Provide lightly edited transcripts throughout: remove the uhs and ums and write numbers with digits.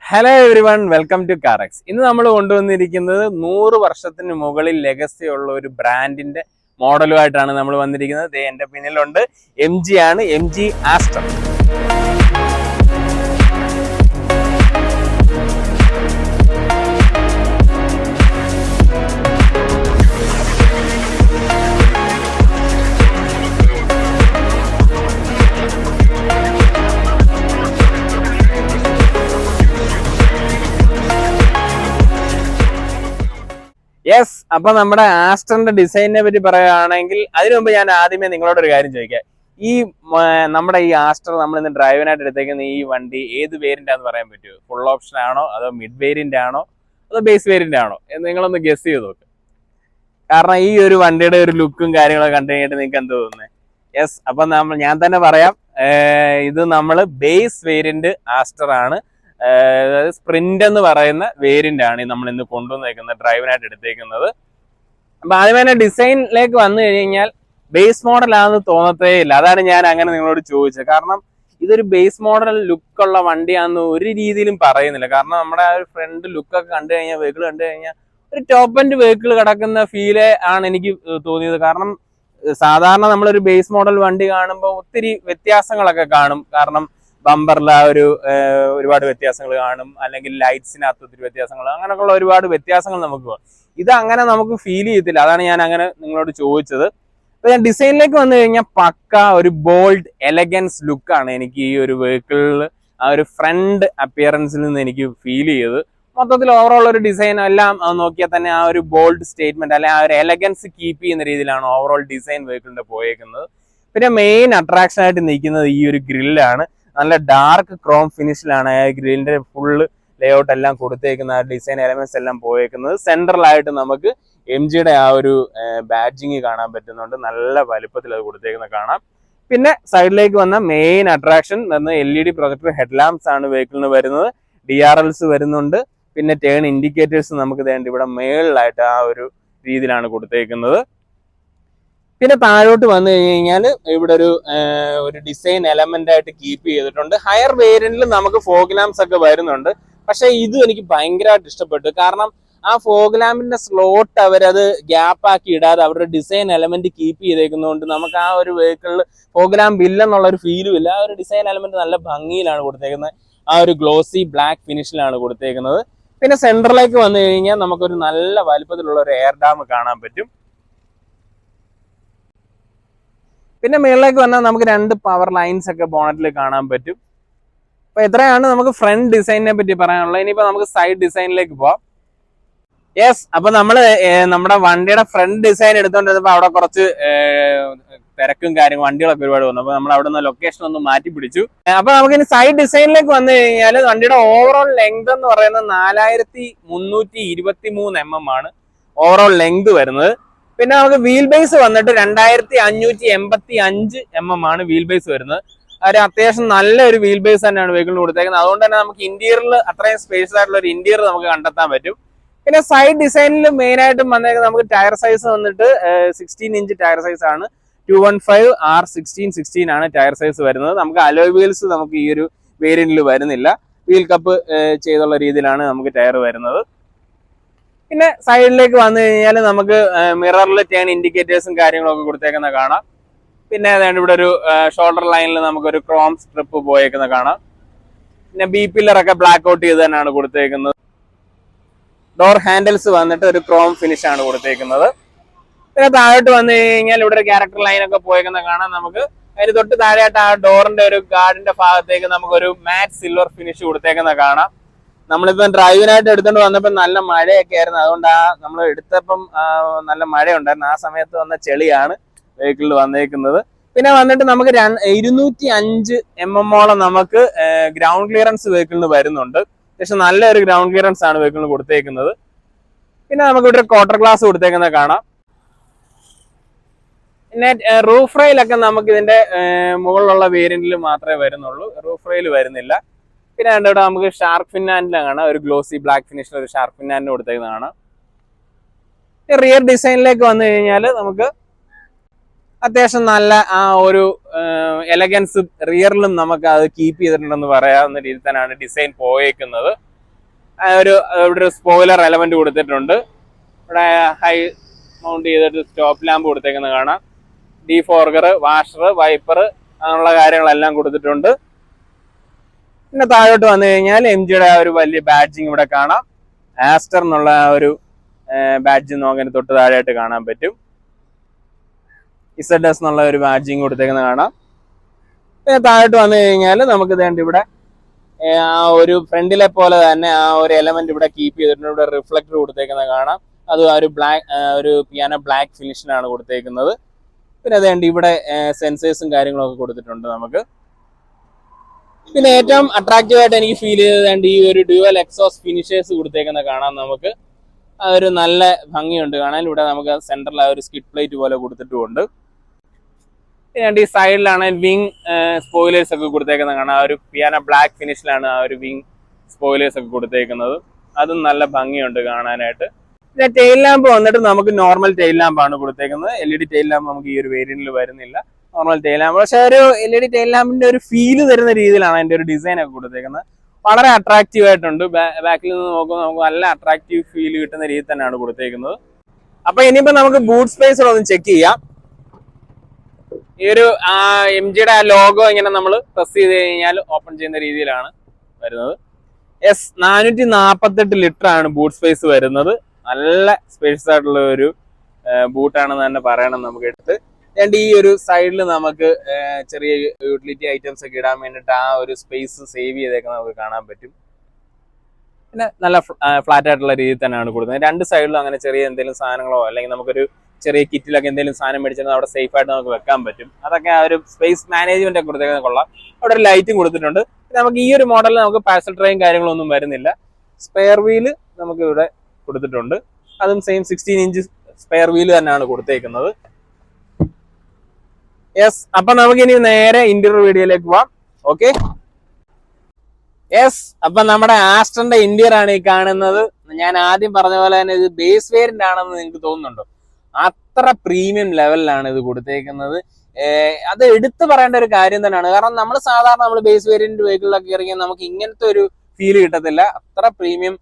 Hello everyone, welcome to Carax. ഇന്ന് നമ്മൾ കൊണ്ടുവന്നിരിക്കുന്നത് 100 വർഷത്തിന് മുകളിൽ ലെഗസി ഉള്ള ഒരു ബ്രാൻഡിന്റെ മോഡലുമായിട്ടാണ് നമ്മൾ വന്നിരിക്കുന്നത്. എന്റെ പിന്നിലുണ്ട് MG ആണ്, MG ആസ്റ്റർ. യെസ്, അപ്പൊ നമ്മുടെ ആസ്റ്ററിന്റെ ഡിസൈനിനെ പറ്റി പറയുകയാണെങ്കിൽ അതിനു മുമ്പ് ഞാൻ ആദ്യമേ നിങ്ങളോടൊരു കാര്യം ചോദിക്കാം. ഈ നമ്മുടെ ഈ ആസ്റ്റർ നമ്മൾ ഇന്ന് ഡ്രൈവിനായിട്ട് എടുത്തേക്കുന്ന ഈ വണ്ടി ഏത് വേരിയന്റ് ആണെന്ന് പറയാൻ പറ്റുമോ? ഫുൾ ഓപ്ഷൻ ആണോ, അതോ മിഡ് വേരിയന്റ് ആണോ, അതോ ബേസ് വേരിയന്റ് ആണോ എന്ന് നിങ്ങളൊന്ന് ഗസ് ചെയ്ത് നോക്ക്. കാരണം ഈ ഒരു വണ്ടിയുടെ ഒരു ലുക്കും കാര്യങ്ങളൊക്കെ കണ്ടു കഴിഞ്ഞിട്ട് നിങ്ങൾക്ക് എന്ത് തോന്നുന്നത്? യെസ്, അപ്പൊ ഞാൻ തന്നെ പറയാം, ഇത് നമ്മൾ ബേസ് വേരിയന്റ് ആസ്റ്റർ ആണ്. അതായത് സ്പ്രിന്റ് എന്ന് പറയുന്ന വേരിയന്റ് ആണ് നമ്മൾ ഇന്ന് കൊണ്ടുവന്നേക്കുന്നത്, ഡ്രൈവിനായിട്ട് എടുത്തേക്കുന്നത്. അപ്പൊ ആദ്യം തന്നെ ഡിസൈനിലേക്ക് വന്നു കഴിഞ്ഞാൽ ബേസ് മോഡൽ ആണെന്ന് തോന്നത്തേ ഇല്ല. അതാണ് ഞാൻ അങ്ങനെ നിങ്ങളോട് ചോദിച്ചത്. കാരണം ഇതൊരു ബേസ് മോഡൽ ലുക്കുള്ള വണ്ടിയാണെന്ന് ഒരു രീതിയിലും പറയുന്നില്ല. കാരണം നമ്മുടെ ആ ഒരു ഫ്രണ്ട് ലുക്കൊക്കെ കണ്ടു കഴിഞ്ഞാൽ, വെഹിക്കിൾ കണ്ടു കഴിഞ്ഞാൽ ഒരു ടോപ്പ് എൻഡ് വെഹിക്കിൾ കിടക്കുന്ന ഫീല് ആണ് എനിക്ക് തോന്നിയത്. കാരണം സാധാരണ നമ്മളൊരു ബേസ് മോഡൽ വണ്ടി കാണുമ്പോൾ ഒത്തിരി വ്യത്യാസങ്ങളൊക്കെ കാണും. കാരണം ബമ്പറിൽ ആ ഒരുപാട് വ്യത്യാസങ്ങൾ കാണും, അല്ലെങ്കിൽ ലൈറ്റ്സിനകത്ത് ഒത്തിരി വ്യത്യാസങ്ങൾ, അങ്ങനെയൊക്കെയുള്ള ഒരുപാട് വ്യത്യാസങ്ങൾ നമുക്ക് കാണും. ഇത് അങ്ങനെ നമുക്ക് ഫീൽ ചെയ്യത്തില്ല. അതാണ് ഞാൻ അങ്ങനെ നിങ്ങളോട് ചോദിച്ചത്. അപ്പൊ ഞാൻ ഡിസൈനിലേക്ക് വന്നു കഴിഞ്ഞാൽ പക്ക ഒരു ബോൾഡ് എലഗൻസ് ലുക്കാണ് എനിക്ക് ഈ ഒരു വെഹിക്കിളിൽ ആ ഒരു ഫ്രണ്ട് അപ്പിയറൻസിൽ നിന്ന് എനിക്ക് ഫീൽ ചെയ്തത്. മൊത്തത്തിൽ ഓവറോൾ ഒരു ഡിസൈൻ എല്ലാം നോക്കിയാൽ തന്നെ ആ ഒരു ബോൾഡ് സ്റ്റേറ്റ്മെന്റ് അല്ലെ ആ ഒരു എലഗൻസ് കീപ്പ് ചെയ്യുന്ന രീതിയിലാണ് ഓവറോൾ ഡിസൈൻ വെഹിക്കിളിന്റെ പോയേക്കുന്നത്. പിന്നെ മെയിൻ അട്രാക്ഷൻ ആയിട്ട് നിൽക്കുന്നത് ഈ ഒരു ഗ്രില്ലാണ്. നല്ല ഡാർക്ക് ക്രോം ഫിനിഷിലാണ് ആ ഗ്രില്ലിന്റെ ഫുള്ള് ലേഔട്ട് എല്ലാം കൊടുത്തേക്കുന്ന ആ ഡിസൈൻ എലമെന്റ്സ് എല്ലാം പോയേക്കുന്നത്. സെൻട്രലായിട്ട് നമുക്ക് MGയുടെ ആ ഒരു ബാഡ്ജിങ് കാണാൻ പറ്റുന്നുണ്ട്. നല്ല വലുപ്പത്തിൽ അത് കൊടുത്തേക്കുന്നത് കാണാം. പിന്നെ സൈഡിലേക്ക് വന്ന main attraction LED projector headlamps ആണ് വെഹിക്കിളിന് വരുന്നത്. DRLs വരുന്നുണ്ട്. പിന്നെ ടേൺ ഇൻഡിക്കേറ്റേഴ്സ് നമുക്ക് വേണ്ടി ഇവിടെ മേളിലായിട്ട് ആ ഒരു രീതിയിലാണ് കൊടുത്തേക്കുന്നത്. പിന്നെ താഴോട്ട് വന്നു കഴിഞ്ഞാൽ ഇവിടെ ഒരു ഡിസൈൻ എലമെന്റ് ആയിട്ട് കീപ്പ് ചെയ്തിട്ടുണ്ട്. ഹയർ വേരിയന്റിൽ നമുക്ക് ഫോഗ് ലാംപ്സ് ഒക്കെ വരുന്നുണ്ട്. പക്ഷെ ഇതും എനിക്ക് ഭയങ്കരമായിട്ട് ഇഷ്ടപ്പെട്ടു. കാരണം ആ ഫോഗ് ലാമ്പിന്റെ സ്ലോട്ട് അവരത് ഗ്യാപ്പ് ആക്കി ഇടാതെ അവരുടെ ഡിസൈൻ എലമെന്റ് കീപ്പ് ചെയ്തേക്കുന്നതുകൊണ്ട് നമുക്ക് ആ ഒരു വെഹിക്കിളിൽ ഫോഗ് ലാമ്പ് ഇല്ലെന്നുള്ള ഒരു ഫീലും ഇല്ല. ആ ഒരു ഡിസൈൻ എലമെന്റ് നല്ല ഭംഗിയിലാണ് കൊടുത്തേക്കുന്നത്. ആ ഒരു ഗ്ലോസി ബ്ലാക്ക് ഫിനിഷിലാണ് കൊടുത്തേക്കുന്നത്. പിന്നെ സെന്ററിലേക്ക് വന്നു കഴിഞ്ഞാൽ നമുക്കൊരു നല്ല വലുപ്പത്തിലുള്ള ഒരു എയർ ഡാം കാണാൻ പറ്റും. പിന്നെ മുകളിലേക്ക് വന്നാൽ നമുക്ക് 2 പവർ ലൈൻസ് ഒക്കെ ബോണറ്റിൽ കാണാൻ പറ്റും. അപ്പൊ എത്രയാണ് നമുക്ക് ഫ്രണ്ട് ഡിസൈനിനെ പറ്റി പറയാനുള്ളത്. ഇനിയിപ്പോ നമുക്ക് സൈഡ് ഡിസൈനിലേക്ക് പോവാം. യെസ്, അപ്പൊ നമ്മുടെ വണ്ടിയുടെ ഫ്രണ്ട് ഡിസൈൻ എടുത്തോണ്ടിരുന്നപ്പോ അവിടെ കുറച്ച് തിരക്കും കാര്യങ്ങളും വണ്ടികളൊക്കെ ഒരുപാട് വന്നു. അപ്പൊ നമ്മൾ അവിടെ നിന്ന് ലൊക്കേഷൻ ഒന്ന് മാറ്റി പിടിച്ചു. അപ്പൊ നമുക്ക് ഇനി സൈഡ് ഡിസൈനിലേക്ക് വന്നു കഴിഞ്ഞാൽ വണ്ടിയുടെ ഓവറോൾ ലെങ്ത് എന്ന് പറയുന്നത് 4323 mm ആണ് ഓവറോൾ ലെങ്ത് വരുന്നത്. പിന്നെ നമുക്ക് വീൽ ബേസ് വന്നിട്ട് 2585 mm ആണ് വീൽ ബേസ് വരുന്നത്. ഒരു അത്യാവശ്യം നല്ലൊരു വീൽ ബേസ് തന്നെയാണ് വെഹിക്കിളിന് കൊടുത്തേക്കുന്നത്. അതുകൊണ്ട് തന്നെ നമുക്ക് ഇന്റീരിയറിൽ അത്രയും സ്പേസ് ആയിട്ടുള്ള ഒരു ഇന്റീരിയർ നമുക്ക് കണ്ടെത്താൻ പറ്റും. പിന്നെ സൈഡ് ഡിസൈനിൽ മെയിൻ ആയിട്ടും വന്നേക്കുന്നത് നമുക്ക് ടയർ സൈസ് വന്നിട്ട് 16 ഇഞ്ച് ടയർ സൈസ് ആണ്. 215R1616 ആണ് ടയർ സൈസ് വരുന്നത്. നമുക്ക് അലോയ് വീൽസ് നമുക്ക് ഈ ഒരു വേരിയന്റിൽ വരുന്നില്ല. വീൽ കപ്പ് ചെയ്തുള്ള രീതിയിലാണ് നമുക്ക് ടയർ വരുന്നത്. പിന്നെ സൈഡിലേക്ക് വന്നു കഴിഞ്ഞാൽ നമുക്ക് മിററിൽ ടേൺ ഇൻഡിക്കേറ്റേഴ്സും കാര്യങ്ങളൊക്കെ കൊടുത്തേക്കുന്ന കാണാം. പിന്നെ അതായത് ഇവിടെ ഒരു ഷോൾഡർ ലൈനിൽ നമുക്കൊരു ക്രോം സ്ട്രിപ്പ് പോയേക്കുന്ന കാണാം. പിന്നെ ബി പില്ലറൊക്കെ ബ്ലാക്ക് ഔട്ട് ചെയ്ത് തന്നെയാണ് കൊടുത്തേക്കുന്നത്. ഡോർ ഹാൻഡിൽസ് വന്നിട്ട് ഒരു ക്രോം ഫിനിഷ് ആണ് കൊടുത്തേക്കുന്നത്. പിന്നെ താഴോട്ട് വന്നു കഴിഞ്ഞാൽ ഇവിടെ ഒരു ക്യാരക്ടർ ലൈൻ ഒക്കെ പോയേക്കുന്ന കാണാം. നമുക്ക് അതിന് തൊട്ട് താഴെയായിട്ട് ആ ഡോറിന്റെ ഒരു ഗാർഡിന്റെ ഭാഗത്തേക്ക് നമുക്കൊരു മാറ്റ് സിൽവർ ഫിനിഷ് കൊടുത്തേക്കുന്ന കാണാം. നമ്മളിപ്പം ഡ്രൈവിനായിട്ട് എടുത്തുകൊണ്ട് വന്നപ്പോൾ നല്ല മഴയൊക്കെ ആയിരുന്നു. അതുകൊണ്ട് നമ്മൾ എടുത്തപ്പം നല്ല മഴ ഉണ്ടായിരുന്നു. ആ സമയത്ത് വന്ന ചെളിയാണ് വെഹിക്കിളിൽ വന്നേക്കുന്നത്. പിന്നെ വന്നിട്ട് നമുക്ക് 205 mm നമുക്ക് ഗ്രൗണ്ട് ക്ലിയറൻസ് വെഹിക്കിളിന് വരുന്നുണ്ട്. പക്ഷെ നല്ലൊരു ഗ്രൗണ്ട് ക്ലിയറൻസ് ആണ് വെഹിക്കിളിന് കൊടുത്തേക്കുന്നത്. പിന്നെ നമുക്ക് ഇവിടെ ക്വാർട്ടർ ഗ്ലാസ് കൊടുത്തേക്കുന്നത് കാണാം. പിന്നെ റൂഫ് റെയിലൊക്കെ നമുക്ക് ഇതിന്റെ മുകളിലുള്ള വേരിയന്റിൽ മാത്രമേ വരുന്നുള്ളൂ, റൂഫ് റെയിൽ വരുന്നില്ല. പിന്നെ ഇവിടെ നമുക്ക് ഷാർക്ക് ഫിൻ ഹാൻഡിൽ കാണാം. ഒരു ഗ്ലോസി ബ്ലാക്ക് ഫിനിഷിൽ ഒരു ഷാർക്ക് ഫിൻ ഹാൻഡിൽ കൊടുത്തേക്കുന്നത് കാണാം. റിയർ ഡിസൈനിലേക്ക് വന്നു കഴിഞ്ഞാൽ നമുക്ക് അത്യാവശ്യം നല്ല ആ ഒരു എലഗൻസ് റിയറിലും നമുക്ക് അത് കീപ്പ് ചെയ്തിട്ടുണ്ടെന്ന് പറയാവുന്ന രീതിയിൽ തന്നെയാണ് ഡിസൈൻ പോയേക്കുന്നത്. ഇവിടെ ഒരു സ്പോയിലർ എലമെന്റ് കൊടുത്തിട്ടുണ്ട്. ഇവിടെ ഹൈ മൗണ്ട് ചെയ്തിട്ട് സ്റ്റോപ്പ് ലാമ്പ് കൊടുത്തേക്കുന്നത് കാണാം. ഡീഫോർഗർ, വാഷർ, വൈപ്പർ അങ്ങനെയുള്ള കാര്യങ്ങളെല്ലാം കൊടുത്തിട്ടുണ്ട്. പിന്നെ താഴോട്ട് വന്നു കഴിഞ്ഞാൽ MGയുടെ ഒരു വലിയ ബാഡ്ജിങ് ഇവിടെ കാണാം. ആസ്റ്റർ എന്നുള്ള ഒരു ബാഡ്ജ് നോക്കാൻ തൊട്ട് താഴെയായിട്ട് കാണാൻ പറ്റും. ZS എന്നുള്ള ഒരു ബാഡ്ജിങ് കൊടുത്തേക്കുന്നത് കാണാം. പിന്നെ താഴോട്ട് വന്നു കഴിഞ്ഞാൽ നമുക്ക് വേണ്ടി ഇവിടെ ആ ഒരു ഫ്രണ്ടിലെ പോലെ തന്നെ ആ ഒരു എലമെന്റ് ഇവിടെ കീപ്പ് ചെയ്തിട്ടുണ്ട്. ഇവിടെ റിഫ്ലക്ടർ കൊടുത്തേക്കുന്നത് കാണാം. അത് ഒരു പിയാനോ ബ്ലാക്ക് ഫിനിഷിനാണ് കൊടുത്തേക്കുന്നത്. പിന്നെ അതേണ്ട ഇവിടെ സെൻസേഴ്സും കാര്യങ്ങളൊക്കെ കൊടുത്തിട്ടുണ്ട് നമുക്ക്. പിന്നെ ഏറ്റവും അട്രാക്റ്റീവ് ആയിട്ട് എനിക്ക് ഫീൽ ചെയ്തത് ഈ ഒരു ഡ്യുവൽ എക്സോസ് ഫിനിഷേഴ്സ് കൊടുത്തേക്കുന്ന കാണാം നമുക്ക്. ഒരു നല്ല ഭംഗിയുണ്ട് കാണാൻ. ഇവിടെ നമുക്ക് സെന്ററിൽ ആ ഒരു സ്കിഡ് പ്ലേറ്റ് പോലെ കൊടുത്തിട്ടുമുണ്ട്. പിന്നെ ഈ സൈഡിലാണ് വിങ് സ്പോയിലേഴ്സ് ഒക്കെ കൊടുത്തേക്കുന്നത് കാണാം. ആ ഒരു പിയാനോ ബ്ലാക്ക് ഫിനിഷിലാണ് ആ ഒരു വിങ് സ്പോയിലേഴ്സ് ഒക്കെ കൊടുത്തേക്കുന്നത്. അതും നല്ല ഭംഗിയുണ്ട് കാണാനായിട്ട്. പിന്നെ ടെയിൽ ലാമ്പ് വന്നിട്ട് നമുക്ക് നോർമൽ ടെയിൽ ലാമ്പാണ് കൊടുത്തേക്കുന്നത്. LED ടെയിൽ ലാമ്പ് നമുക്ക് ഈ ഒരു വേരിയന്റിൽ വരുന്നില്ല. Normal tail lamp. പക്ഷെ ഒരു LED ടെയിൽ ലാമ്പിന്റെ ഒരു ഫീല് തരുന്ന രീതിയിലാണ് അതിന്റെ ഒരു ഡിസൈൻ ഒക്കെ കൊടുത്തേക്കുന്നത്. വളരെ അട്രാക്റ്റീവ് ആയിട്ടുണ്ട്. ബാക്കിൽ നിന്ന് നോക്കുമ്പോൾ നമുക്ക് നല്ല അട്രാക്റ്റീവ് ഫീൽ കിട്ടുന്ന രീതിയിൽ തന്നെയാണ് കൊടുത്തേക്കുന്നത്. അപ്പൊ ഇനിയിപ്പോ നമുക്ക് ബൂട്ട് സ്പേസ് ഒന്ന് ചെക്ക് ചെയ്യാം. ഈ ഒരു MGയുടെ ആ ലോഗോ ഇങ്ങനെ നമ്മൾ പ്രസ് ചെയ്ത് കഴിഞ്ഞാൽ ഓപ്പൺ ചെയ്യുന്ന രീതിയിലാണ് വരുന്നത്. 448 ലിറ്റർ ആണ് ബൂട്ട് സ്പേസ് വരുന്നത്. നല്ല സ്പേഷ്യസ് ആയിട്ടുള്ള ഒരു ബൂട്ടാണെന്ന് തന്നെ പറയണം നമുക്ക് എടുത്ത്. ഈ ഒരു സൈഡിൽ നമുക്ക് ചെറിയ യൂട്ടിലിറ്റി ഐറ്റംസ് ഒക്കെ ഇടാൻ വേണ്ടിയിട്ട് ആ ഒരു സ്പേസ് സേവ് ചെയ്തേക്ക് നമുക്ക് കാണാൻ പറ്റും. പിന്നെ നല്ല ഫ്ലാറ്റ് ആയിട്ടുള്ള രീതിയിൽ തന്നെയാണ് കൊടുക്കുന്നത്. രണ്ട് സൈഡിലും അങ്ങനെ ചെറിയ എന്തെങ്കിലും സാധനങ്ങളോ അല്ലെങ്കിൽ നമുക്കൊരു ചെറിയ കിറ്റിലൊക്കെ എന്തെങ്കിലും സാധനം മേടിച്ചാൽ അവിടെ സേഫ് ആയിട്ട് നമുക്ക് വെക്കാൻ പറ്റും. അതൊക്കെ ആ ഒരു സ്പേസ് മാനേജ്മെന്റ് ഒക്കെ കൊടുത്തേക്കുന്നത് കൊള്ളാം. അവിടെ ഒരു ലൈറ്റും കൊടുത്തിട്ടുണ്ട്. നമുക്ക് ഈ ഒരു മോഡലിൽ നമുക്ക് പാർസൽ ട്രെയും കാര്യങ്ങളൊന്നും വരുന്നില്ല. സ്പെയർ വീല് നമുക്ക് ഇവിടെ കൊടുത്തിട്ടുണ്ട്. അതും സെയിം 16 ഇഞ്ച് സ്പെയർ വീല് തന്നെയാണ് കൊടുത്തേക്കുന്നത്. യെസ്, അപ്പൊ നമുക്ക് ഇനി നേരെ ഇന്റീരിയർ വീഡിയോയിലേക്ക് പോവാം. ഓക്കെ, യെസ്, അപ്പൊ നമ്മുടെ ആസ്റ്ററിന്റെ ഇന്റീരിയർ ആണ് ഈ കാണുന്നത്. ഞാൻ ആദ്യം പറഞ്ഞ പോലെ തന്നെ ഇത് ബേസ് വേരിയന്റ് ആണെന്ന് നിങ്ങൾക്ക് തോന്നുന്നുണ്ടോ? അത്ര പ്രീമിയം ലെവലിലാണ് ഇത് കൊടുത്തേക്കുന്നത്. അത് എടുത്തു പറയേണ്ട ഒരു കാര്യം തന്നെയാണ്. കാരണം നമ്മൾ സാധാരണ നമ്മൾ ബേസ് വേരിയന്റ് വെഹിക്കിളിലൊക്കെ ഇറങ്ങിയാൽ നമുക്ക് ഇങ്ങനത്തെ ഒരു ഫീൽ കിട്ടത്തില്ല. അത്ര പ്രീമിയം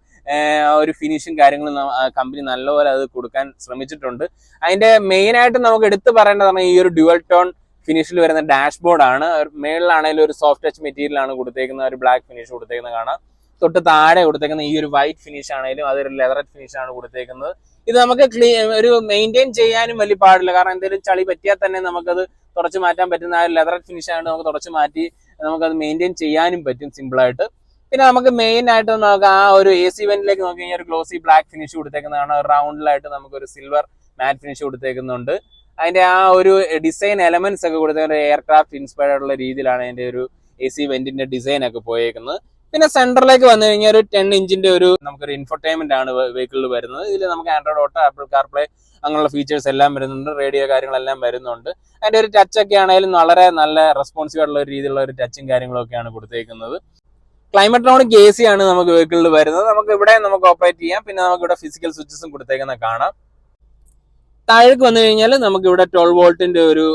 ഒരു ഫിനിഷും കാര്യങ്ങളും കമ്പനി നല്ലപോലെ അത് കൊടുക്കാൻ ശ്രമിച്ചിട്ടുണ്ട്. അതിന്റെ മെയിൻ ആയിട്ട് നമുക്ക് എടുത്തു പറയേണ്ടതാണ് ഈ ഒരു ഡ്യുവൽ ടോൺ ഫിനിഷിൽ വരുന്ന ഡാഷ്ബോർഡ് ആണ്. മേളിലാണെങ്കിലും ഒരു സോഫ്റ്റ് ടച്ച് മെറ്റീരിയൽ ആണ് കൊടുത്തേക്കുന്നത്. ഒരു ബ്ലാക്ക് ഫിനിഷ് കൊടുത്തേക്കുന്നത് കാണാം. തൊട്ട് താഴെ കൊടുത്തേക്കുന്ന ഈ ഒരു വൈറ്റ് ഫിനിഷ് ആണെങ്കിലും അതൊരു ലെതററ്റ് ഫിനിഷ് ആണ് കൊടുത്തേക്കുന്നത്. ഇത് നമുക്ക് ഒരു മെയിൻറ്റെയിൻ ചെയ്യാനും വലിയ പാടില്ല. കാരണം എന്തെങ്കിലും ചളി പറ്റിയാൽ തന്നെ നമുക്കത് തുടച്ചു മാറ്റാൻ പറ്റുന്ന ആ ഒരു ലെതററ്റ് ഫിനിഷ് ആയിട്ട് നമുക്ക് തുടച്ചു മാറ്റി നമുക്കത് മെയിൻറ്റെയിൻ ചെയ്യാനും പറ്റും സിമ്പിളായിട്ട്. പിന്നെ നമുക്ക് മെയിൻ ആയിട്ട് നമുക്ക് ആ ഒരു AC വെന്റിലേക്ക് നോക്കി കഴിഞ്ഞാൽ ഒരു ഗ്ലോസി ബ്ലാക്ക് ഫിനിഷ് കൊടുത്തേക്കുന്നതാണ്. റൗണ്ടിലായിട്ട് നമുക്കൊരു സിൽവർ മാറ്റ് ഫിനിഷ് കൊടുത്തേക്കുന്നുണ്ട്. അതിന്റെ ആ ഒരു ഡിസൈൻ എലമെന്റ്സ് ഒക്കെ കൊടുത്തേക്കുന്ന എയർക്രാഫ്റ്റ് ഇൻസ്പയർഡ് ആയിട്ടുള്ള രീതിയിലാണ് അതിന്റെ ഒരു AC വെന്റിന്റെ ഡിസൈൻ ഒക്കെ പോയേക്കുന്നത്. പിന്നെ സെന്ററിലേക്ക് വന്നു കഴിഞ്ഞാൽ ഒരു 10 ഇഞ്ചിന്റെ ഒരു നമുക്കൊരു ഇൻഫർടൈൻമെന്റ് ആണ് വെഹിക്കിളിൽ വരുന്നത്. ഇതിൽ നമുക്ക് ആൻഡ്രോയിഡ് ഓട്ടോ, ആപ്പിൾ കാർപ്ലേ അങ്ങനെയുള്ള ഫീച്ചേഴ്സ് എല്ലാം വരുന്നുണ്ട്. റേഡിയോ കാര്യങ്ങളെല്ലാം വരുന്നുണ്ട്. അതിന്റെ ഒരു ടച്ച് ഒക്കെ ആണെങ്കിലും വളരെ നല്ല റെസ്പോൺസീവ് ആയിട്ടുള്ള ഒരു രീതിയിലുള്ള ഒരു ടച്ചും കാര്യങ്ങളൊക്കെയാണ് കൊടുത്തേക്കുന്നത്. ക്ലൈമറ്റ്രോണിക് AC ആണ് നമുക്ക് വെഹിക്കിളിൽ വരുന്നത്. നമുക്ക് ഇവിടെ നമുക്ക് ഓപ്പറേറ്റ് ചെയ്യാം. പിന്നെ നമുക്ക് ഇവിടെ ഫിസിക്കൽ സ്വിച്ചസും കൊടുത്തേക്കുന്ന കാണാം. താഴേക്ക് വന്നു കഴിഞ്ഞാൽ നമുക്ക് ഇവിടെ 12 വോൾട്ടിന്റെ ഒരു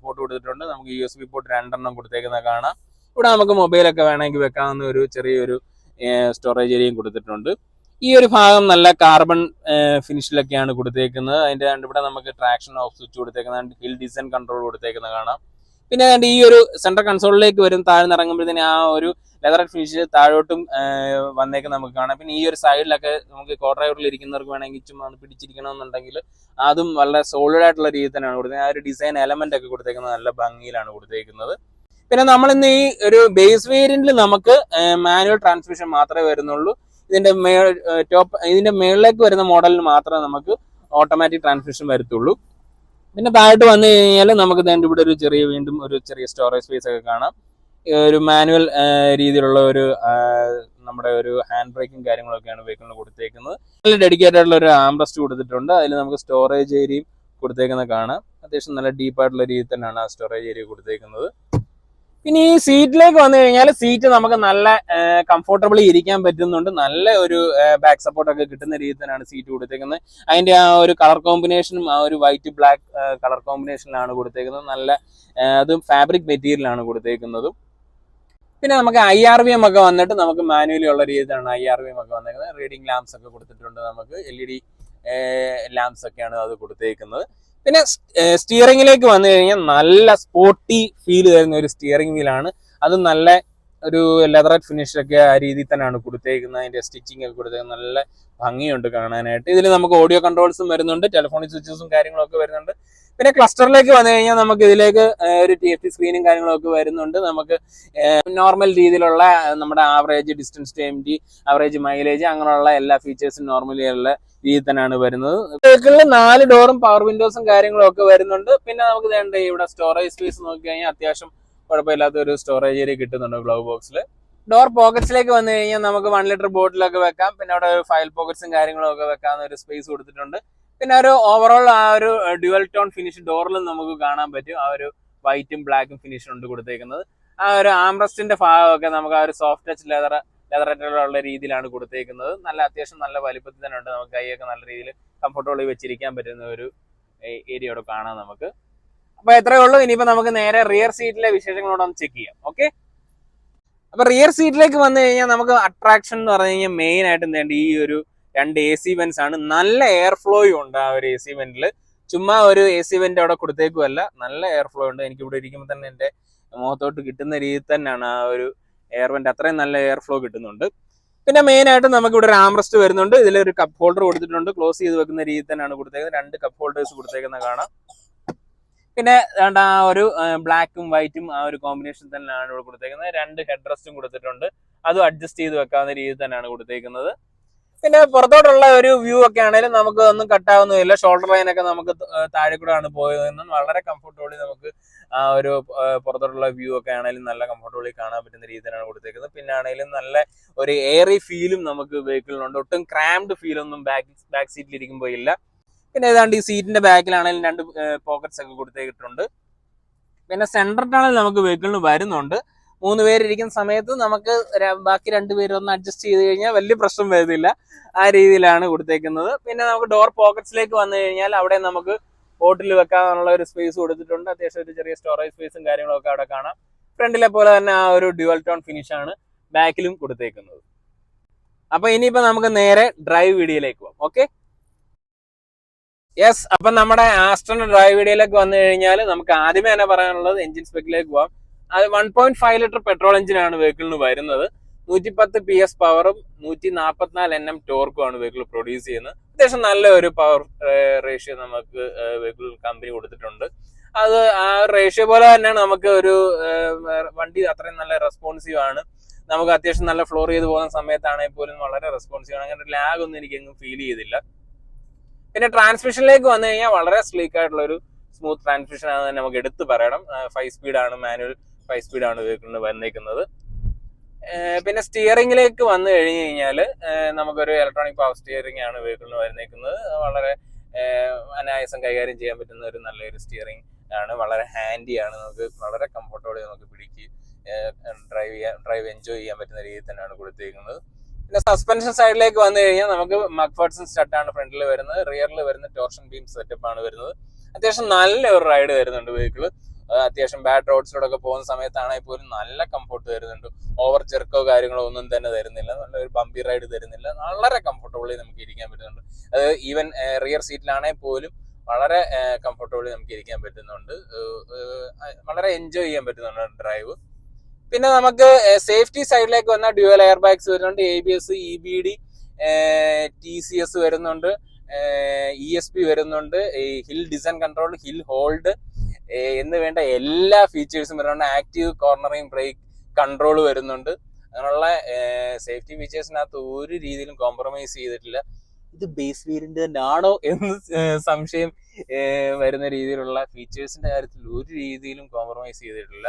പോർട്ട് കൊടുത്തിട്ടുണ്ട്. നമുക്ക് USB പോർട്ട് 2 കൊടുത്തേക്കുന്ന കാണാം. ഇവിടെ നമുക്ക് മൊബൈലൊക്കെ വേണമെങ്കിൽ വെക്കാവുന്ന ഒരു ചെറിയൊരു സ്റ്റോറേജ് ഏരിയയും കൊടുത്തിട്ടുണ്ട്. ഈ ഒരു ഭാഗം നല്ല കാർബൺ ഫിനിഷിലൊക്കെയാണ് കൊടുത്തേക്കുന്നത്. അതിന്റെ ഇവിടെ നമുക്ക് ട്രാക്ഷൻ ഓഫ് സ്വിച്ച് കൊടുത്തേക്കുന്നത്, ഹിൽ ഡിസൈൻ കൺട്രോൾ കൊടുത്തേക്കുന്നത് കാണാം. പിന്നെ ഈ ഒരു സെൻട്രൽ കൺസോളിലേക്ക് വരും. താഴ്ന്നിറങ്ങുമ്പോഴത്തേന് ആ ഒരു ലെതററ്റ് ഫിനിഷ് താഴോട്ടും വന്നേക്ക് നമുക്ക് കാണാം. പിന്നെ ഈ ഒരു സൈഡിലൊക്കെ നമുക്ക് കോ ഡ്രൈവറിൽ ഇരിക്കുന്നവർക്ക് വേണമെങ്കിൽ ചുമ്മാ പിടിച്ചിരിക്കണമെന്നുണ്ടെങ്കിൽ അതും വളരെ സോളിഡ് ആയിട്ടുള്ള രീതിയിൽ തന്നെയാണ് കൊടുത്തേക്കുന്നത്. ആ ഒരു ഡിസൈൻ എലമെന്റ് ഒക്കെ കൊടുത്തേക്കുന്നത് നല്ല ഭംഗിയിലാണ് കൊടുത്തേക്കുന്നത്. പിന്നെ നമ്മൾ ഇന്ന് ഈ ഒരു ബേസ് വേരിയന്റിൽ നമുക്ക് മാനുവൽ ട്രാൻസ്മിഷൻ മാത്രമേ വരുന്നുള്ളൂ. ഇതിന്റെ മേളിലേക്ക് വരുന്ന മോഡലിന് മാത്രമേ നമുക്ക് ഓട്ടോമാറ്റിക് ട്രാൻസ്മിഷൻ വരത്തുള്ളൂ. പിന്നെ താഴോട്ട് വന്നു കഴിഞ്ഞാൽ നമുക്ക് ഇവിടെ ഒരു വീണ്ടും ഒരു ചെറിയ സ്റ്റോറേജ് സ്പേസ് ഒക്കെ കാണാം. ഒരു മാനുവൽ രീതിയിലുള്ള ഒരു നമ്മുടെ ഒരു ഹാൻഡ് ബ്രേക്കും കാര്യങ്ങളൊക്കെയാണ് വെഹിക്കിളിന് കൊടുത്തേക്കുന്നത്. നല്ല ഡെഡിക്കേറ്റഡ് ആയിട്ടുള്ള ഒരു ആംബ്രസ്റ്റ് കൊടുത്തിട്ടുണ്ട്. അതിൽ നമുക്ക് സ്റ്റോറേജ് ഏരിയയും കൊടുത്തേക്കുന്നത് കാണാം. അത്യാവശ്യം നല്ല ഡീപ്പായിട്ടുള്ള രീതിയിൽ തന്നെയാണ് ആ സ്റ്റോറേജ് ഏരിയ കൊടുത്തേക്കുന്നത്. പിന്നെ ഈ സീറ്റിലേക്ക് വന്നു കഴിഞ്ഞാൽ സീറ്റ് നമുക്ക് നല്ല കംഫോർട്ടബിളി ഇരിക്കാൻ പറ്റുന്നുണ്ട്. നല്ല ഒരു ബാക്ക് സപ്പോർട്ട് ഒക്കെ കിട്ടുന്ന രീതിയിൽ തന്നെയാണ് സീറ്റ് കൊടുത്തേക്കുന്നത്. അതിന്റെ ആ ഒരു കളർ കോമ്പിനേഷനും ആ ഒരു വൈറ്റ് ബ്ലാക്ക് കളർ കോമ്പിനേഷനിലാണ് കൊടുത്തേക്കുന്നത്. നല്ല അതും ഫാബ്രിക് മെറ്റീരിയലാണ് കൊടുത്തേക്കുന്നതും. പിന്നെ നമുക്ക് IRVM ഒക്കെ വന്നിട്ട് നമുക്ക് മാനുവലി ഉള്ള രീതിയിലാണ് IRVM ഒക്കെ വന്നേക്കുന്നത്. റീഡിംഗ് ലാംപ്സ് ഒക്കെ കൊടുത്തിട്ടുണ്ട്, നമുക്ക് LED ലാംപ്സ് ഒക്കെയാണ് അത് കൊടുത്തേക്കുന്നത്. പിന്നെ സ്റ്റിയറിംഗിലേക്ക് വന്നു കഴിഞ്ഞാൽ നല്ല സ്പോർട്ടി ഫീൽ തരുന്ന ഒരു സ്റ്റിയറിംഗ് വീലാണ്. അത് നല്ല ഒരു ലെതററ്റ് ഫിനിഷ് ഒക്കെ ആ രീതിയിൽ തന്നെയാണ് കൊടുത്തേക്കുന്നത്. അതിന്റെ സ്റ്റിച്ചിങ് ഒക്കെ കൊടുത്തേക്കുന്നത് നല്ല ഭംഗിയുണ്ട് കാണാനായിട്ട്. ഇതിൽ നമുക്ക് ഓഡിയോ കൺട്രോൾസും വരുന്നുണ്ട്, ടെലിഫോണിക് സ്വിച്ചസും കാര്യങ്ങളൊക്കെ വരുന്നുണ്ട്. പിന്നെ ക്ലസ്റ്ററിലേക്ക് വന്നു കഴിഞ്ഞാൽ നമുക്ക് ഇതിലേക്ക് ഒരു TFT സ്ക്രീനും കാര്യങ്ങളൊക്കെ വരുന്നുണ്ട്. നമുക്ക് നോർമൽ രീതിയിലുള്ള നമ്മുടെ average distance TMT, average mileage, അങ്ങനെയുള്ള എല്ലാ ഫീച്ചേഴ്സും നോർമലി ഉള്ള രീതിയിൽ തന്നെയാണ് വരുന്നത്. വെഹിക്കിളിൽ 4 ഡോറും പവർ വിൻഡോസും കാര്യങ്ങളും ഒക്കെ വരുന്നുണ്ട്. പിന്നെ നമുക്ക് വേണ്ട ഇവിടെ സ്റ്റോറേജ് സ്പേസ് നോക്കി കഴിഞ്ഞാൽ അത്യാവശ്യം കുഴപ്പമില്ലാത്ത ഒരു സ്റ്റോറേജ് ഏരിയ കിട്ടുന്നുണ്ട് ഗ്ലൗ ബോക്സിൽ. ഡോർ പോക്കറ്റ്സിലേക്ക് വന്നു കഴിഞ്ഞാൽ നമുക്ക് 1 ലിറ്റർ ബോട്ടിലൊക്കെ വെക്കാം. പിന്നെ അവിടെ ഫയൽ പോക്കറ്റ്സും കാര്യങ്ങളും ഒക്കെ വെക്കാവുന്ന ഒരു സ്പേസ് കൊടുത്തിട്ടുണ്ട്. പിന്നെ ഒരു ഓവറോൾ ആ ഒരു ഡ്യുവൽ ടോൺ ഫിനിഷ് ഡോറിലും നമുക്ക് കാണാൻ പറ്റും. ആ ഒരു വൈറ്റും ബ്ലാക്കും ഫിനിഷ് ഉണ്ട് കൊടുത്തേക്കുന്നത്. ആ ഒരു ആംറസ്റ്റിന്റെ ഭാഗമൊക്കെ നമുക്ക് ആ ഒരു സോഫ്റ്റ് ടച്ച് ലെതറുള്ള രീതിയിലാണ് കൊടുത്തേക്കുന്നത്. നല്ല അത്യാവശ്യം നല്ല വലിപ്പത്തിൽ തന്നെ ഉണ്ട്. നമുക്ക് കൈയൊക്കെ നല്ല രീതിയിൽ കംഫർട്ടബിളി വെച്ചിരിക്കാൻ പറ്റുന്ന ഒരു ഏരിയ അവിടെ കാണാം നമുക്ക്. അപ്പൊ എത്രയേ ഉള്ളൂ. ഇനിയിപ്പോ നമുക്ക് നേരെ റിയർ സീറ്റിലെ വിശേഷങ്ങളോടൊന്ന് ചെക്ക് ചെയ്യാം. ഓക്കെ, അപ്പൊ റിയർ സീറ്റിലേക്ക് വന്നു കഴിഞ്ഞാൽ നമുക്ക് അട്രാക്ഷൻ എന്ന് പറഞ്ഞു കഴിഞ്ഞാൽ മെയിൻ ആയിട്ട് എന്തുണ്ട്, ഈ ഒരു 2 AC വെന്റ്സ് ആണ്. നല്ല എയർ ഫ്ലോയും ഉണ്ട് ആ ഒരു AC വെന്റിൽ. ചുമ്മാ ഒരു AC വെന്റ് അവിടെ കൊടുത്തേക്കുമല്ല, നല്ല എയർ ഫ്ലോ ഉണ്ട്. എനിക്ക് ഇവിടെ ഇരിക്കുമ്പോൾ തന്നെ എന്റെ മുഖത്തോട്ട് കിട്ടുന്ന രീതിയിൽ തന്നെയാണ് ആ ഒരു എയർ വെന്റ്. അത്രയും നല്ല എയർ ഫ്ലോ കിട്ടുന്നുണ്ട്. പിന്നെ മെയിൻ ആയിട്ട് നമുക്ക് ഇവിടെ ഒരു ആംറസ്റ്റ് വരുന്നുണ്ട്. ഇതിലൊരു കപ്പ് ഹോൾഡർ കൊടുത്തിട്ടുണ്ട്. ക്ലോസ് ചെയ്ത് വെക്കുന്ന രീതിയിൽ തന്നെയാണ് കൊടുത്തേക്കുന്നത്. 2 കപ്പ് ഹോൾഡേഴ്സ് കൊടുത്തേക്കുന്ന കാണാം. പിന്നെ ആ ഒരു ബ്ലാക്കും വൈറ്റും ആ ഒരു കോമ്പിനേഷൻ തന്നെയാണ് ഇവിടെ കൊടുത്തേക്കുന്നത്. 2 ഹെഡ് റെസ്റ്റും കൊടുത്തിട്ടുണ്ട്. അതും അഡ്ജസ്റ്റ് ചെയ്ത് വെക്കാവുന്ന രീതിയിൽ തന്നെയാണ് കൊടുത്തേക്കുന്നത്. പിന്നെ പുറത്തോട്ടുള്ള ഒരു വ്യൂ ഒക്കെ ആണെങ്കിലും നമുക്ക് ഒന്നും കട്ടാവുന്നില്ല. ഷോൾഡർ ലൈൻ ഒക്കെ നമുക്ക് താഴെ കൂടെ ആണ് പോയതെന്നും വളരെ കംഫർട്ടബിളി നമുക്ക് ആ ഒരു പുറത്തോട്ടുള്ള വ്യൂ ഒക്കെ ആണെങ്കിലും നല്ല കംഫർട്ടബിളി കാണാൻ പറ്റുന്ന രീതിയിലാണ് കൊടുത്തേക്കുന്നത്. പിന്നെ ആണെങ്കിലും നല്ല ഒരു എയറി ഫീലും നമുക്ക് വെഹിക്കിളിനുണ്ട്. ഒട്ടും ക്രാംഡ് ഫീലൊന്നും ബാക്ക് സീറ്റിൽ ഇരിക്കുമ്പോൾ ഇല്ല. പിന്നെ ഏതാണ്ട് ഈ സീറ്റിന്റെ ബാക്കിലാണെങ്കിലും 2 പോക്കറ്റ്സ് ഒക്കെ കൊടുത്തേക്കിട്ടുണ്ട്. പിന്നെ സെന്റർ ടണൽ നമുക്ക് വെഹിക്കിളിന് വരുന്നുണ്ട്. 3 പേരിരിക്കുന്ന സമയത്ത് നമുക്ക് ബാക്കി 2 പേര് ഒന്ന് അഡ്ജസ്റ്റ് ചെയ്ത് കഴിഞ്ഞാൽ വലിയ പ്രശ്നം വരുന്നില്ല. ആ രീതിയിലാണ് കൊടുത്തേക്കുന്നത്. പിന്നെ നമുക്ക് ഡോർ പോക്കറ്റ്സിലേക്ക് വന്നു കഴിഞ്ഞാൽ അവിടെ നമുക്ക് ബോട്ടിൽ വെക്കാനുള്ള ഒരു സ്പേസ് കൊടുത്തിട്ടുണ്ട്. അത്യാവശ്യം ഒരു ചെറിയ സ്റ്റോറേജ് സ്പേസും കാര്യങ്ങളൊക്കെ അവിടെ കാണാം. ഫ്രണ്ടിലെ പോലെ തന്നെ ആ ഒരു ഡ്യുവൽ ടോൺ ഫിനിഷ് ആണ് ബാക്കിലും കൊടുത്തേക്കുന്നത്. അപ്പൊ ഇനിയിപ്പോ നമുക്ക് നേരെ ഡ്രൈവ് വീഡിയോയിലേക്ക് പോകാം. ഓക്കെ, യെസ്, അപ്പൊ നമ്മുടെ ആസ്ട്രന്റെ ഡ്രൈവ് വീഡിയോയിലേക്ക് വന്നു കഴിഞ്ഞാൽ നമുക്ക് ആദ്യമേ തന്നെ പറയാനുള്ളത് എഞ്ചിൻ സ്പെക്കിലേക്ക് പോവാം. അത് 1.5 ലിറ്റർ പെട്രോൾ എഞ്ചിനാണ് വെഹിക്കിളിന് വരുന്നത്. 110 PS പവറും 144 Nm ടോർക്കും ആണ് വെഹിക്കിൾ പ്രൊഡ്യൂസ് ചെയ്യുന്നത്. അത്യാവശ്യം നല്ല ഒരു പവർ റേഷ്യോ നമുക്ക് വെഹിക്കിൾ കമ്പനി കൊടുത്തിട്ടുണ്ട്. അത് ആ റേഷ്യോ പോലെ തന്നെയാണ് നമുക്ക് ഒരു വണ്ടി അത്രയും നല്ല റെസ്പോൺസീവ് ആണ്. നമുക്ക് അത്യാവശ്യം നല്ല ഫ്ലോർ ചെയ്ത് പോകുന്ന സമയത്താണെങ്കിൽ പോലും വളരെ റെസ്പോൺസീവ് ആണ്. അങ്ങനെ ലാഗ് ഒന്നും എനിക്ക് എങ്ങും ഫീൽ ചെയ്തില്ല. പിന്നെ ട്രാൻസ്മിഷനിലേക്ക് വന്നു കഴിഞ്ഞാൽ വളരെ സ്ലീക്ക് ആയിട്ടുള്ള ഒരു സ്മൂത്ത് ട്രാൻസ്മിഷൻ ആണ് നമുക്ക് എടുത്തു പറയണം. 5 സ്പീഡാണ്, മാനുവൽ 5 സ്പീഡാണ് വെഹിക്കിളിന് വന്നേക്കുന്നത്. പിന്നെ സ്റ്റിയറിംഗിലേക്ക് വന്നു കഴിഞ്ഞു കഴിഞ്ഞാൽ നമുക്കൊരു ഇലക്ട്രോണിക് പവർ സ്റ്റിയറിംഗ് ആണ് വെഹിക്കിളിന് വരുന്നേക്കുന്നത്. വളരെ അനായാസം കൈകാര്യം ചെയ്യാൻ പറ്റുന്ന ഒരു നല്ലൊരു സ്റ്റിയറിംഗ് ആണ്. വളരെ ഹാൻഡി ആണ്. നമുക്ക് വളരെ കംഫർട്ടബിളി നമുക്ക് പിടിച്ച് ഡ്രൈവ് എൻജോയ് ചെയ്യാൻ പറ്റുന്ന രീതിയിൽ തന്നെയാണ് കൊടുത്തേക്കുന്നത്. പിന്നെ സസ്പെൻഷൻ സൈഡിലേക്ക് വന്നു കഴിഞ്ഞാൽ നമുക്ക് മക്ഫേർസൺ സ്റ്റഡാണ് ഫ്രണ്ടിൽ വരുന്നത്. റിയറിൽ വരുന്ന ടോർഷൻ ബീം സെറ്റപ്പ് ആണ് വരുന്നത്. അത്യാവശ്യം നല്ല ഒരു റൈഡ് വരുന്നുണ്ട് വെഹിക്കിള്. അത്യാവശ്യം ബാഡ് റോഡ്സിലൂടെ പോകുന്ന സമയത്താണെങ്കിൽ പോലും നല്ല കംഫർട്ട് തരുന്നുണ്ട്. ഓവർ ജെർക്കോ കാര്യങ്ങളോ ഒന്നും തന്നെ തരുന്നില്ല. നല്ലൊരു ബമ്പി റൈഡ് തരുന്നില്ല. വളരെ കംഫർട്ടബിളി നമുക്ക് ഇരിക്കാൻ പറ്റുന്നുണ്ട്. അത് ഈവൻ റിയർ സീറ്റിലാണെങ്കിൽ പോലും വളരെ കംഫർട്ടബിളി നമുക്ക് ഇരിക്കാൻ പറ്റുന്നുണ്ട്. വളരെ എൻജോയ് ചെയ്യാൻ പറ്റുന്നുണ്ട് ഡ്രൈവ്. പിന്നെ നമുക്ക് സേഫ്റ്റി സൈഡിലേക്ക് വന്നാൽ ഡ്യുവൽ എയർ ബാഗ്സ് വരുന്നുണ്ട്. ABS, EBD, TCS വരുന്നുണ്ട്, ESP വരുന്നുണ്ട്, hill design control, hill hold എന്ന് വേണ്ട എല്ലാ ഫീച്ചേഴ്സും വരുന്നുണ്ട്. ആക്റ്റീവ് കോർണറിംഗ് ബ്രേക്ക് കൺട്രോൾ വരുന്നുണ്ട്. അങ്ങനെയുള്ള സേഫ്റ്റി ഫീച്ചേഴ്സിനകത്ത് ഒരു രീതിയിലും കോംപ്രമൈസ് ചെയ്തിട്ടില്ല. ഇത് ബേസ് വേരിയന്റ് തന്നെ ആണോ എന്ന് സംശയം വരുന്ന രീതിയിലുള്ള ഫീച്ചേഴ്സിന്റെ കാര്യത്തിൽ ഒരു രീതിയിലും കോംപ്രമൈസ് ചെയ്തിട്ടില്ല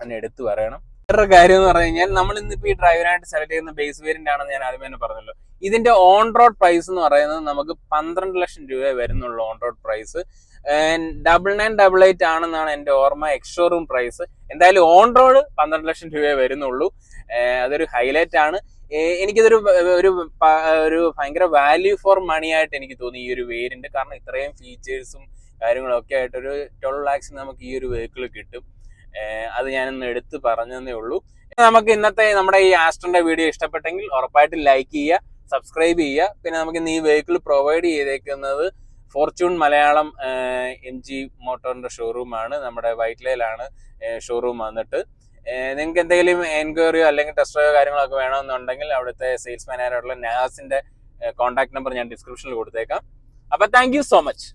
എന്ന് എടുത്തു പറയണം. വേറൊരു കാര്യം എന്ന് പറഞ്ഞു കഴിഞ്ഞാൽ നമ്മൾ ഇന്നിപ്പോ ഈ ഡ്രൈവറായിട്ട് സെലക്ട് ചെയ്യുന്ന ബേസ് വേരിയന്റ് ആണെന്ന് ഞാൻ ആദ്യമേ തന്നെ പറഞ്ഞല്ലോ. ഇതിന്റെ ഓൺ റോഡ് പ്രൈസ് എന്ന് പറയുന്നത് നമുക്ക് 12 ലക്ഷം രൂപ വരുന്നുള്ളൂ. ഓൺ റോഡ് പ്രൈസ് 9988 ആണെന്നാണ് എന്റെ ഓർമ്മ എക്സ്ഷോറൂം പ്രൈസ്. എന്തായാലും ഓൺ റോഡ് 12 ലക്ഷം രൂപ വരുന്നുള്ളൂ. അതൊരു ഹൈലൈറ്റ് ആണ്. എനിക്കിതൊരു ഒരു ഭയങ്കര വാല്യൂ ഫോർ മണി ആയിട്ട് എനിക്ക് തോന്നി ഈ ഒരു വേരിയന്റ്. കാരണം ഇത്രയും ഫീച്ചേഴ്സും കാര്യങ്ങളും ഒക്കെ ആയിട്ട് ഒരു 12 lakhs നമുക്ക് ഈ ഒരു വെഹിക്കിൾ കിട്ടും. അത് ഞാനൊന്ന് എടുത്ത് പറഞ്ഞതേ ഉള്ളൂ. നമുക്ക് ഇന്നത്തെ നമ്മുടെ ഈ ആസ്ട്രന്റെ വീഡിയോ ഇഷ്ടപ്പെട്ടെങ്കിൽ ഉറപ്പായിട്ട് ലൈക്ക് ചെയ്യുക, സബ്സ്ക്രൈബ് ചെയ്യുക. പിന്നെ നമുക്ക് ഇന്ന് ഈ വെഹിക്കിൾ പ്രൊവൈഡ് ചെയ്തേക്കുന്നത് ഫോർച്യൂൺ മലയാളം MG മോട്ടോറിന്റെ ഷോറൂമാണ്. നമ്മുടെ വൈറ്റ്ലയിലാണ് ഷോറൂം വന്നിട്ട്. നിങ്ങൾക്ക് എന്തെങ്കിലും എൻക്വയറിയോ അല്ലെങ്കിൽ ടെസ്റ്റ് ഡ്രൈവോ കാര്യങ്ങളൊക്കെ വേണമെന്നുണ്ടെങ്കിൽ അവിടുത്തെ സെയിൽസ് മാനേജറായിട്ടുള്ള നാസിന്റെ കോൺടാക്ട് നമ്പർ ഞാൻ ഡിസ്ക്രിപ്ഷനിൽ കൊടുത്തേക്കാം. അപ്പൊ താങ്ക് യു സോ മച്ച്.